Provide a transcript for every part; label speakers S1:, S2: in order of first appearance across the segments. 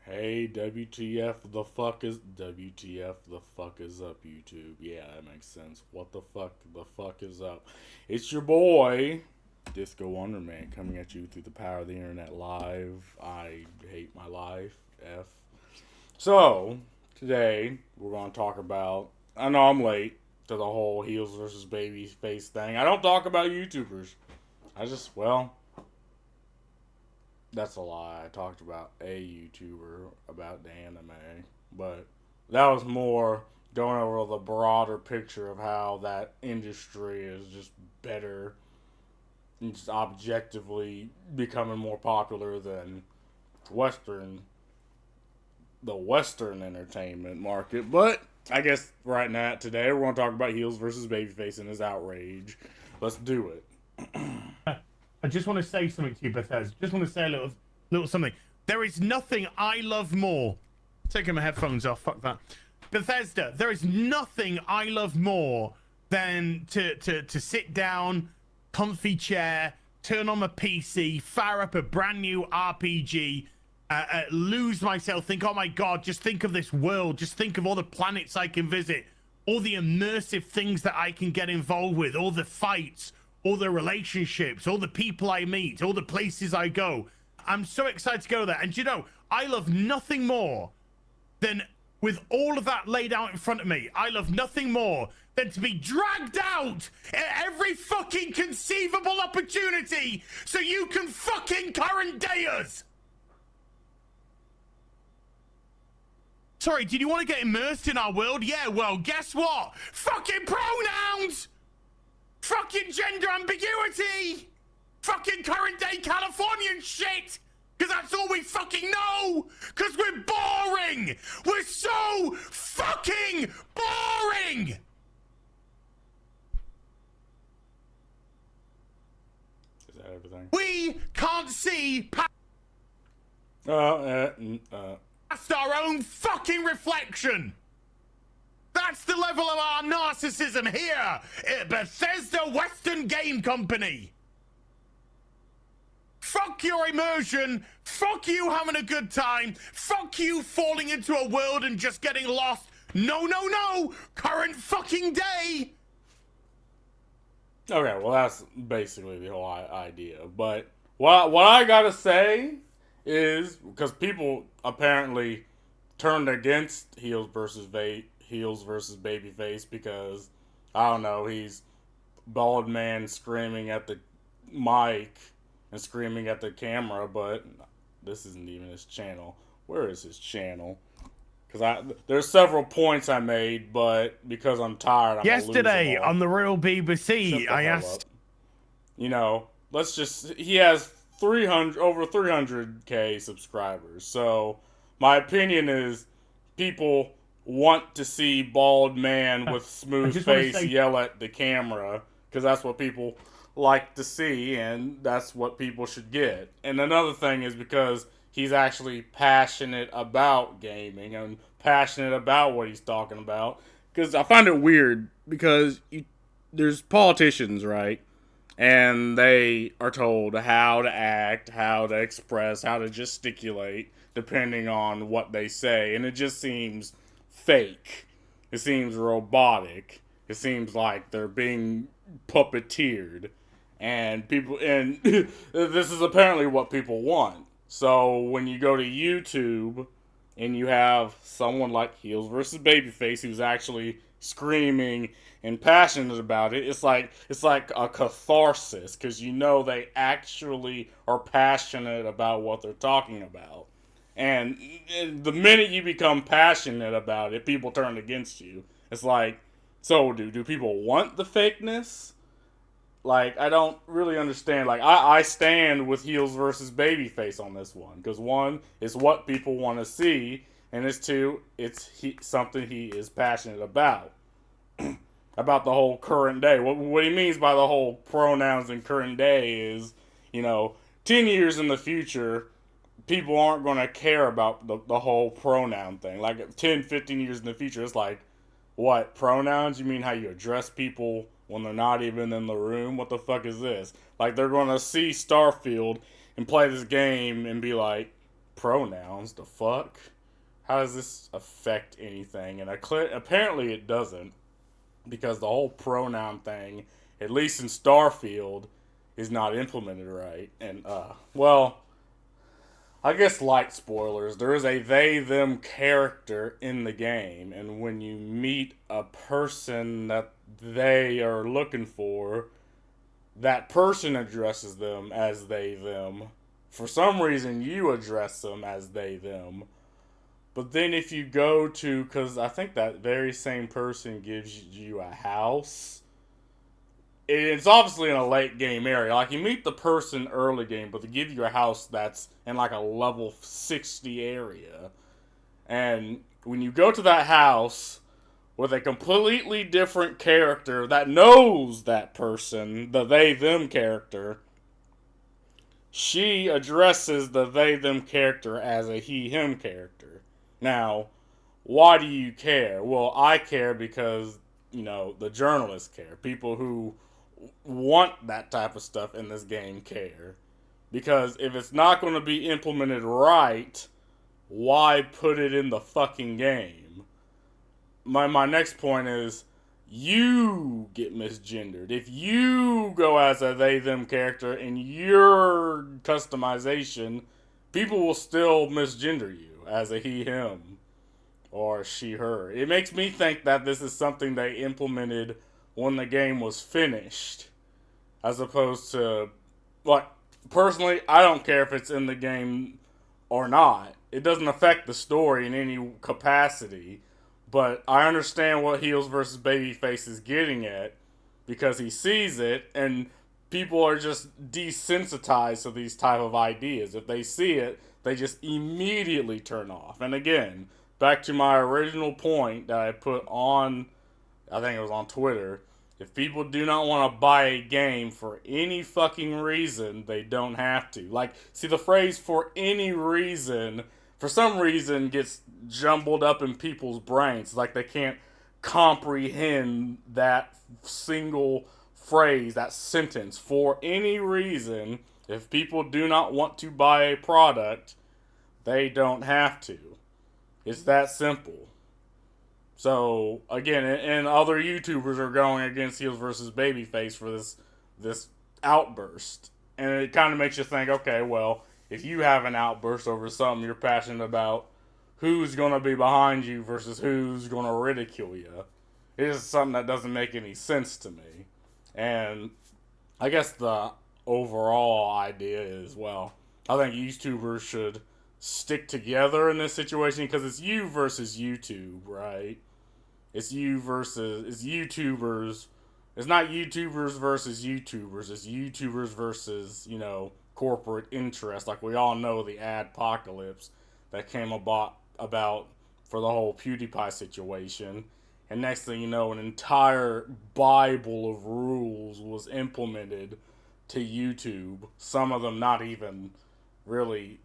S1: Hey, WTF the fuck is up, YouTube? Yeah, that makes sense. What the fuck is up? It's your boy, Disco Wonderman, coming at you through the power of the internet live. I hate my life. F. So, today, we're going to talk about. I know I'm late to the whole Heels versus Babyface thing. I don't talk about YouTubers. Well, that's a lie. I talked about a YouTuber about the anime, but that was more going over the broader picture of how that industry is just better and just objectively becoming more popular than Western, the Western entertainment market. But I guess right now, today, we're going to talk about Heels versus Babyface and his outrage. Let's do it.
S2: I just want to say something to you, Bethesda. Just want to say a little something. There is nothing I love more. Taking my headphones off. Fuck that. Bethesda. There is nothing I love more than to sit down, comfy chair, turn on my PC, fire up a brand new RPG, lose myself. Think, oh my god, just think of this world. Just think of all the planets I can visit, all the immersive things that I can get involved with, all the fights, all the relationships, all the people I meet, all the places I go. I'm so excited to go there. And you know, I love nothing more than, with all of that laid out in front of me, I love nothing more than to be dragged out at every fucking conceivable opportunity so you can fucking current day us. Sorry, did you want to get immersed in our world? Yeah, well, guess what? Fucking pronouns! Fucking gender ambiguity! Fucking current day Californian shit! Because that's all we fucking know! Because we're boring! We're so fucking boring!
S1: Is that everything?
S2: We can't see past our own fucking reflection! That's the level of our narcissism here at Bethesda Western Game Company. Fuck your immersion. Fuck you having a good time. Fuck you falling into a world and just getting lost. No, no, no. Current fucking day.
S1: Okay, well, that's basically the whole idea. But what I gotta say is, because people apparently turned against Heels versus Babyface because, I don't know, he's bald man screaming at the mic and screaming at the camera, but this isn't even his channel. Where is his channel? Because there's several points I made, but because I'm tired, I'm
S2: Yesterday
S1: gonna lose them all.
S2: on the real BBC, I asked.
S1: You know, he has 300k subscribers. So my opinion is, people want to see bald man with smooth face yell at the camera because that's what people like to see, and that's what people should get. And another thing is because he's actually passionate about gaming and passionate about what he's talking about. Because I find it weird because there's politicians, right? And they are told how to act, how to express, how to gesticulate, depending on what they say. And it just seems fake. It seems robotic. It seems like they're being puppeteered. And this is apparently what people want. So when you go to YouTube and you have someone like Heels versus Babyface who's actually screaming and passionate about it, it's like a catharsis because you know they actually are passionate about what they're talking about. And the minute you become passionate about it, people turn against you. It's like, so do people want the fakeness? Like, I don't really understand. Like, I stand with Heels versus Babyface on this one. Because one, it's what people want to see. And it's two, something he is passionate about. About the whole current day. What he means by the whole pronouns in current day is, 10 years in the future, people aren't going to care about the whole pronoun thing. Like, 10, 15 years in the future, it's like, what, pronouns? You mean how you address people when they're not even in the room? What the fuck is this? Like, they're going to see Starfield and play this game and be like, pronouns. The fuck? How does this affect anything? And apparently it doesn't, because the whole pronoun thing, at least in Starfield, is not implemented right. And, well, I guess light spoilers. There is a they them character in the game, and when you meet a person that they are looking for, that person addresses them as they them. For some reason, you address them as they them. But then if you go to, because I think that very same person gives you a house. It's obviously in a late game area. Like, you meet the person early game, but they give you a house that's in like a level 60 area. And when you go to that house with a completely different character that knows that person, the they them character, she addresses the they them character as a he him character. Now, why do you care? Well, I care because, the journalists care. People who want that type of stuff in this game care. Because if it's not going to be implemented right, why put it in the fucking game? My next point is, you get misgendered. If you go as a they them character in your customization, people will still misgender you as a he him or she her. It makes me think that this is something they implemented when the game was finished, as opposed to, like, personally, I don't care if it's in the game or not. It doesn't affect the story in any capacity. But I understand what Heelsvsbabyface is getting at, because he sees it, and people are just desensitized to these type of ideas. If they see it, they just immediately turn off. And again, back to my original point that I put on, I think it was on Twitter, if people do not want to buy a game for any fucking reason, they don't have to. Like, see, the phrase "for any reason," for some reason, gets jumbled up in people's brains. Like, they can't comprehend that single phrase, that sentence. For any reason, if people do not want to buy a product, they don't have to. It's that simple. So, again, and other YouTubers are going against Heelsvsbabyface for this outburst. And it kind of makes you think, okay, well, if you have an outburst over something you're passionate about, who's going to be behind you versus who's going to ridicule you? It is something that doesn't make any sense to me. And I guess the overall idea is, well, I think YouTubers should stick together in this situation, because it's you versus YouTube, right? It's YouTubers. It's not YouTubers versus YouTubers. It's YouTubers versus, corporate interest. Like, we all know the adpocalypse that came about for the whole PewDiePie situation. And next thing you know, an entire Bible of rules was implemented to YouTube. Some of them not even really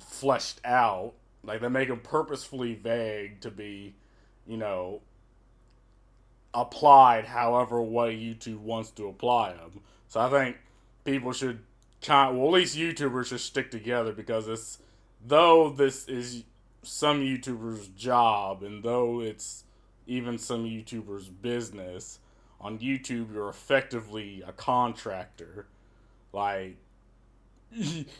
S1: fleshed out. Like, they make them purposefully vague to be, applied however way YouTube wants to apply them. So I think people should at least YouTubers should stick together, because though this is some YouTubers' job, and though it's even some YouTubers' business, on YouTube you're effectively a contractor. Like,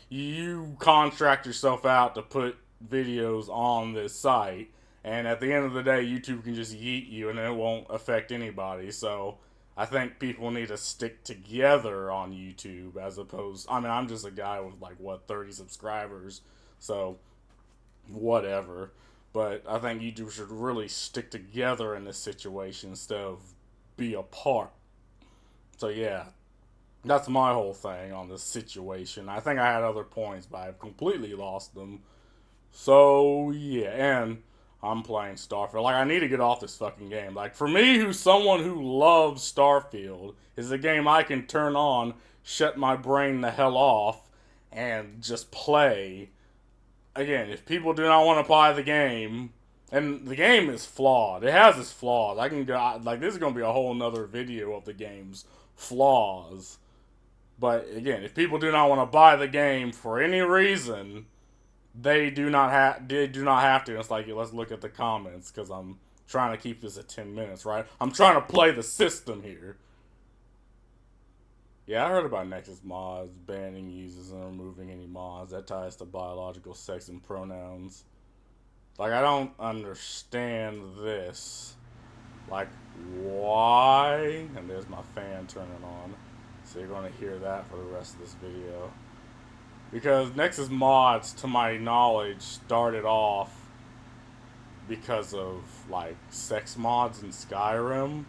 S1: you contract yourself out to put videos on this site, and at the end of the day, YouTube can just yeet you and it won't affect anybody. So I think people need to stick together on YouTube, as opposed, I'm just a guy with 30 subscribers, so whatever. But I think YouTube should really stick together in this situation instead of be apart. So yeah, that's my whole thing on this situation. I think I had other points, but I've completely lost them. So yeah, and I'm playing Starfield. I need to get off this fucking game. For me, who's someone who loves Starfield, is a game I can turn on, shut my brain the hell off, and just play. Again, if people do not want to buy the game, and the game is flawed. It has its flaws. I can go, this is going to be a whole nother video of the game's flaws. But again, if people do not want to buy the game for any reason, they do not have to. It's like, let's look at the comments because I'm trying to keep this at 10 minutes, right? I'm trying to play the system here. Yeah, I heard about Nexus mods banning users and removing any mods that ties to biological sex and pronouns. Like, I don't understand this. Like, why? And there's my fan turning on. So you're going to hear that for the rest of this video. Because Nexus mods, to my knowledge, started off because of, like, sex mods in Skyrim.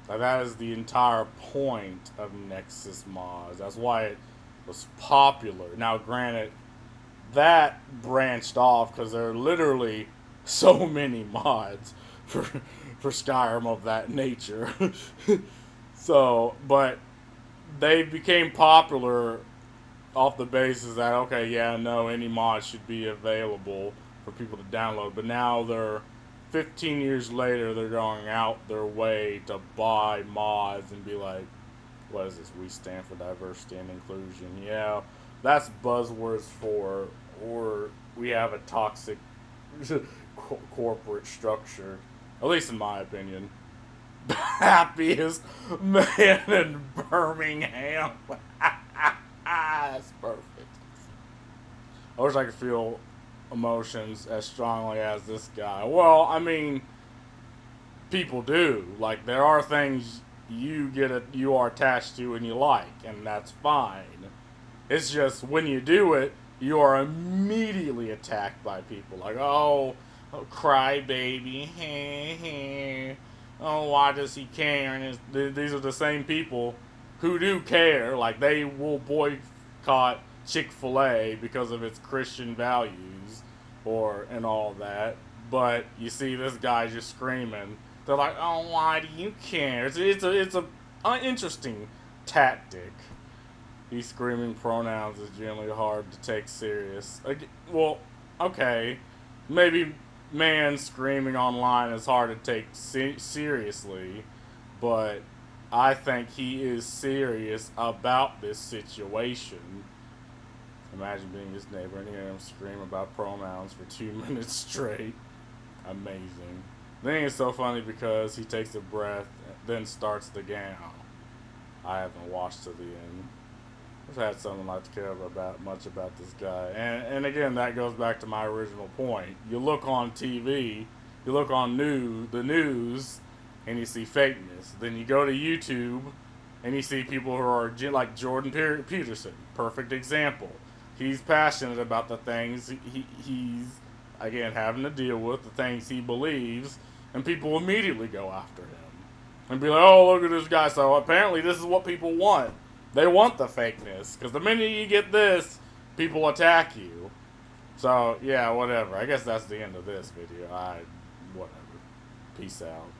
S1: Like, that is the entire point of Nexus mods. That's why it was popular. Now, granted, that branched off because there are literally so many mods for Skyrim of that nature. So, but they became popular off the basis that, okay, yeah, no, any mod should be available for people to download. But now they're 15 years later, they're going out their way to buy mods and be like, what is this? We stand for diversity and inclusion. Yeah, that's buzzwords for, or we have a toxic corporate structure. At least in my opinion. Happiest man in Birmingham. That's perfect. I wish I could feel emotions as strongly as this guy. Well, I mean, people do. Like, there are things you are attached to and you like, and that's fine. It's just when you do it, you are immediately attacked by people. Like, oh crybaby. Oh, why does he care? And these are the same people who do care. Like, they will boycott Chick-fil-A because of its Christian values and all that. But you see this guy just screaming. They're like, oh, why do you care? It's a interesting tactic. These screaming pronouns is generally hard to take serious. Well, okay, maybe man screaming online is hard to take seriously, but I think he is serious about this situation. Imagine being his neighbor and hearing him scream about pronouns for 2 minutes straight. Amazing. The thing is so funny because he takes a breath, then starts the game. I haven't watched to the end. I've had something like to care much about this guy. And again, that goes back to my original point. You look on TV, you look on the news, and you see fakeness. Then you go to YouTube, and you see people who are like Jordan Peterson. Perfect example. He's passionate about the things he's, again, having to deal with, the things he believes, and people immediately go after him. And be like, oh, look at this guy. So apparently this is what people want. They want the fakeness, because the minute you get this, people attack you. So, yeah, whatever. I guess that's the end of this video. Whatever. Peace out.